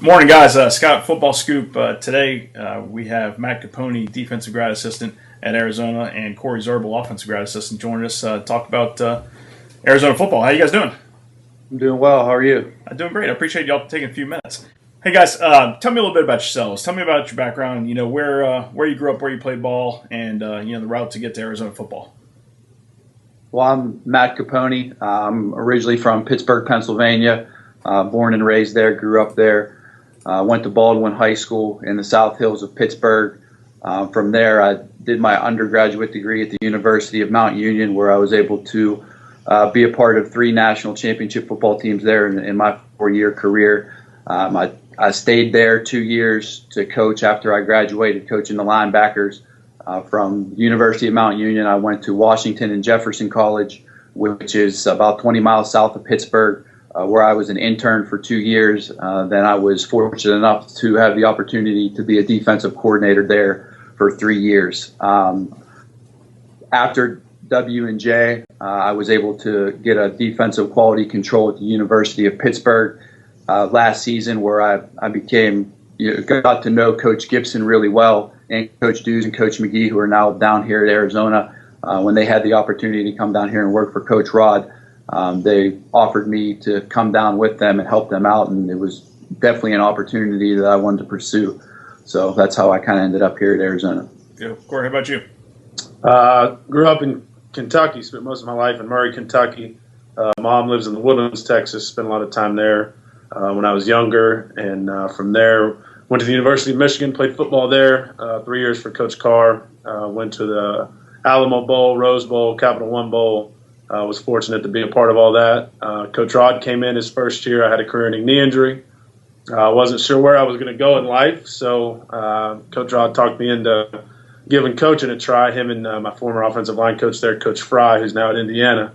Morning, guys. Scott Football Scoop. Today we have Matt Caponi, defensive grad assistant at Arizona, and Cory Zirbel, offensive grad assistant, joining us to talk about Arizona football. How you guys doing? I'm doing well. How are you? I'm doing great. I appreciate y'all taking a few minutes. Hey, guys, tell me a little bit about yourselves. Tell me about your background. You know, where you grew up, where you played ball, and the route to get to Arizona football. Well, I'm Matt Caponi. I'm originally from Pittsburgh, Pennsylvania. Born and raised there. Grew up there. Went to Baldwin High School in the South Hills of Pittsburgh. From there, I did my undergraduate degree at the University of Mount Union, where I was able to be a part of 3 national championship football teams there in my 4-year career. I stayed there 2 years to coach after I graduated, coaching the linebackers. From University of Mount Union, I went to Washington and Jefferson College, which is about 20 miles south of Pittsburgh, where I was an intern for 2 years. Then I was fortunate enough to have the opportunity to be a defensive coordinator there for 3 years. After W&J, I was able to get a defensive quality control at the University of Pittsburgh last season, where I got to know Coach Gibson really well, and Coach Dews and Coach McGee, who are now down here at Arizona. When they had the opportunity to come down here and work for Coach Rod, they offered me to come down with them and help them out, and it was definitely an opportunity that I wanted to pursue. So that's how I kind of ended up here at Arizona. Yeah. Cory, how about you? Grew up in Kentucky, spent most of my life in Murray, Kentucky. Mom lives in the Woodlands, Texas, spent a lot of time there when I was younger. And from there, went to the University of Michigan, played football there, 3 years for Coach Carr. Went to the Alamo Bowl, Rose Bowl, Capital One Bowl. Was fortunate to be a part of all that. Coach Rod came in his first year. I had a career-ending knee injury. I wasn't sure where I was going to go in life, so Coach Rod talked me into giving coaching a try. Him and my former offensive line coach there, Coach Fry, who's now at Indiana.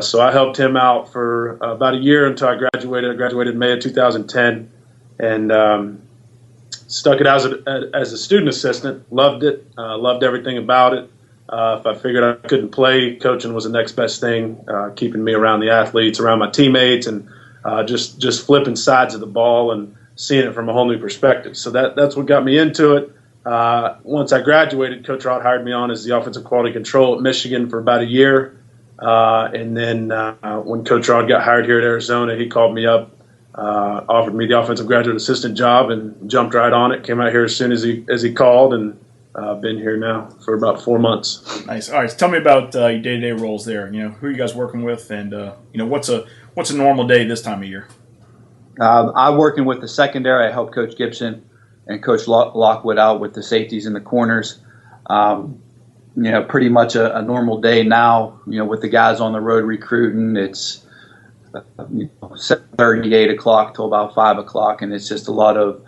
So I helped him out for about a year until I graduated. I graduated in May of 2010 and stuck it out as a student assistant. Loved it. Loved everything about it. If I figured I couldn't play, coaching was the next best thing, keeping me around the athletes, around my teammates, and just flipping sides of the ball and seeing it from a whole new perspective. So that's what got me into it. Once I graduated, Coach Rod hired me on as the offensive quality control at Michigan for about a year. And then when Coach Rod got hired here at Arizona, he called me up, offered me the offensive graduate assistant job, and jumped right on it. Came out here as soon as he called, and been here now for about 4 months. Nice. All right. So tell me about your day-to-day roles there. You know, who are you guys working with, and what's a normal day this time of year? I'm working with the secondary. I help Coach Gibson and Coach Lockwood out with the safeties and the corners. Pretty much a normal day now. With the guys on the road recruiting, it's 7:30, 8 o'clock till about 5 o'clock, and it's just a lot of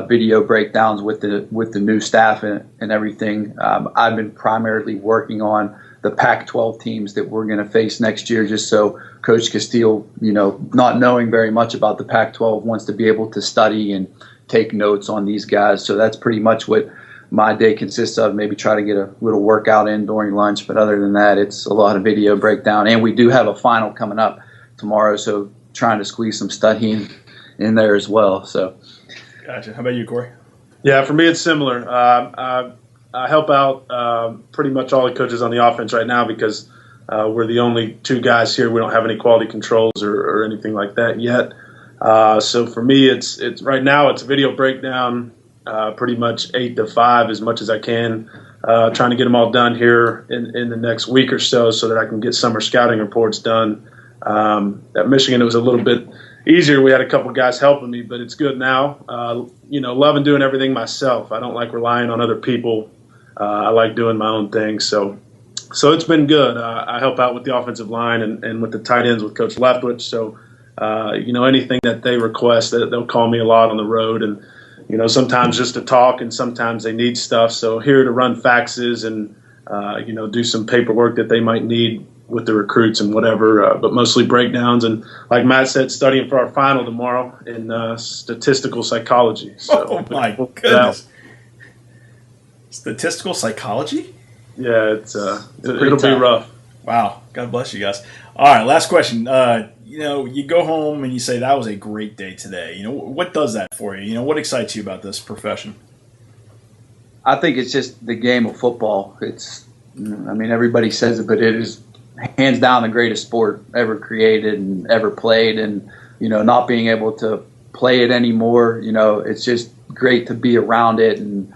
video breakdowns with the new staff and everything. I've been primarily working on the Pac-12 teams that we're going to face next year, just so Coach Castile, not knowing very much about the Pac-12, wants to be able to study and take notes on these guys. So that's pretty much what my day consists of. Maybe try to get a little workout in during lunch, but other than that, it's a lot of video breakdown. And we do have a final coming up tomorrow, so trying to squeeze some studying in there as well. So. Gotcha. How about you, Cory? Yeah, for me it's similar. I help out pretty much all the coaches on the offense right now because we're the only 2 guys here. We don't have any quality controls or anything like that yet. So for me, it's right now it's a video breakdown, pretty much 8 to 5 as much as I can. Trying to get them all done here in the next week or so that I can get summer scouting reports done. At Michigan, it was a little bit easier. We had a couple guys helping me, but it's good now. Loving doing everything myself. I don't like relying on other people. I like doing my own thing. So it's been good. I help out with the offensive line and with the tight ends with Coach Leftwich. So, anything that they request, they'll call me a lot on the road. And, sometimes just to talk and sometimes they need stuff. So here to run faxes and, do some paperwork that they might need with the recruits and whatever, but mostly breakdowns. And like Matt said, studying for our final tomorrow in statistical psychology. So, oh, my goodness. Statistical psychology? Yeah, it'll be rough. Wow. God bless you guys. All right, last question. you go home and you say that was a great day today. What does that for you? What excites you about this profession? I think it's just the game of football. Everybody says it, but it is hands down the greatest sport ever created and ever played. And, not being able to play it anymore, it's just great to be around it and,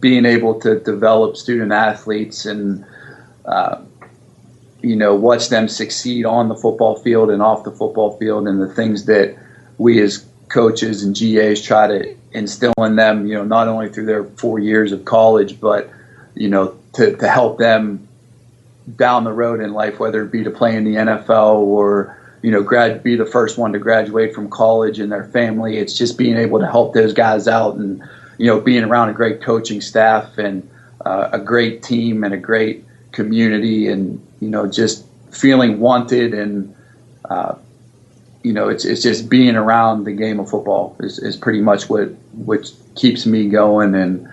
being able to develop student athletes and, watch them succeed on the football field and off the football field, and the things that we as coaches and GAs try to instill in them, not only through their 4 years of college, but, to help them down the road in life, whether it be to play in the NFL or, be the first one to graduate from college in their family. It's just being able to help those guys out and, being around a great coaching staff and a great team and a great community and, just feeling wanted and, it's just being around the game of football is pretty much what keeps me going. And,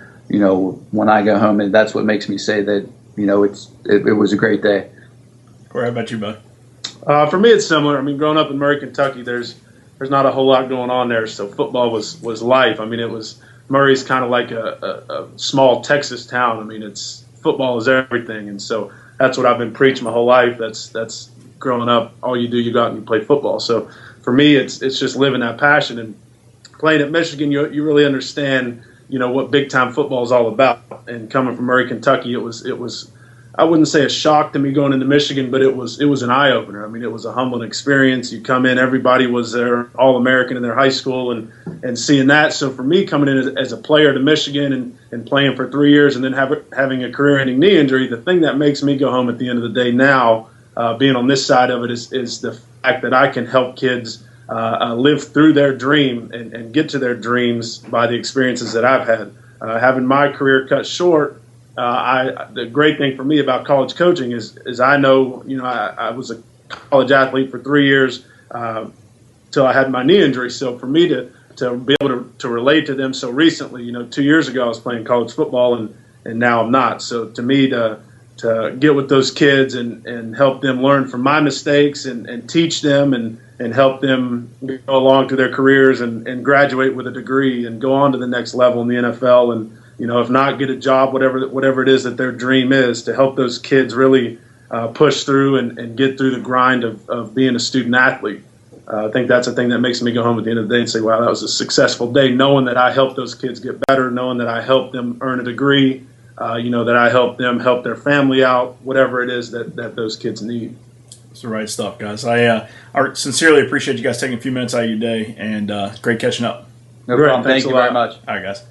when I go home, and that's what makes me say that, it was a great day. Corey, how about you, bud? For me, it's similar. Growing up in Murray, Kentucky, there's not a whole lot going on there. So football was life. Murray's kind of like a small Texas town. It's football is everything. And so that's what I've been preaching my whole life. That's growing up. All you do, you go out and you play football. So for me, it's just living that passion. And playing at Michigan, you really understand, what big time football is all about. And coming from Murray, Kentucky, it was I wouldn't say a shock to me going into Michigan, but it was an eye opener. It was a humbling experience. You come in, everybody was there, All-American in their high school, and seeing that. So for me, coming in as a player to Michigan and playing for 3 years and then having a career-ending knee injury, the thing that makes me go home at the end of the day now, being on this side of it, is the fact that I can help kids live through their dream and get to their dreams by the experiences that I've had. Having my career cut short, the great thing for me about college coaching is I know, I was a college athlete for 3 years till I had my knee injury. So for me to be able to relate to them so recently, 2 years ago I was playing college football and now I'm not. So to me to get with those kids and help them learn from my mistakes and teach them and help them go along through their careers and graduate with a degree and go on to the next level in the NFL and, if not, get a job, whatever it is that their dream is, to help those kids really push through and get through the grind of being a student athlete. I think that's the thing that makes me go home at the end of the day and say, wow, that was a successful day, knowing that I helped those kids get better, knowing that I helped them earn a degree, that I helped them help their family out, whatever it is that those kids need. It's the right stuff, guys. I sincerely appreciate you guys taking a few minutes out of your day, and great catching up. No problem. Thank you very much. All right, guys.